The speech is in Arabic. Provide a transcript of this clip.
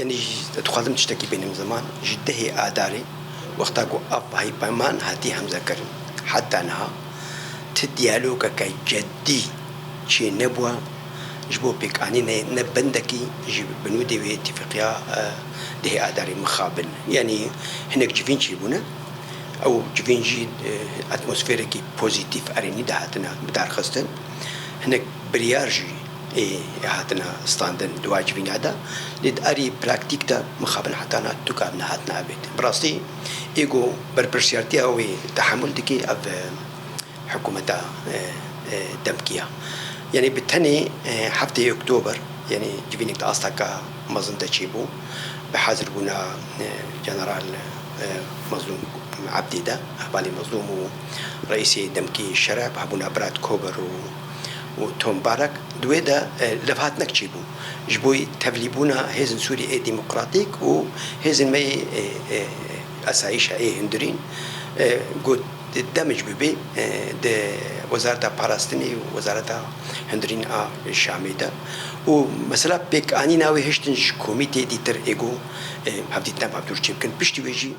يعني تخاطم تشتكي بين زمان جده آداري وقتا کو اب هاي بمان هاتي هم ذكر حتى انها تديالوج كي جدي شي نبوه جبو بيك اني نبندكي جيب بنودي واتفاقيا ده آداري مخابن يعني هناك جفين شيبونا او جفين جي اتموسفيريكي بوزيتيف اريني ده هاتنا بدار خستن هناك بريارجي هاتنا ستاندن دواجبين هذا لد أري براكتيكتا مخابن حتى أنا تكابنا هاتنا أبيت براسي إيجو بربرسيارتي أو تحمل دكي أب حكومة دمكية يعني بالتاني حفتة أكتوبر يعني جبينك تأستك مظن تجيبو بحاضر بنا جنرال مظلوم عبدي ده بالي مظلوم رئيسي دمكي الشرع بابونا براد كوبر وتوم بارك دويدا لفات نكتشيبو جبوي تفليبونا هزن سوري ديمقراطيك وهزن ماي أسايشة هندرين قد دمج ببي ده وزارة بالاستيني وزارة هندرين الشامي ده ومثلا بيك أني ناوي هشتنج كوميتي ديتر إيجو هبديتنا بعبدور تشيمكن بشتي ويجي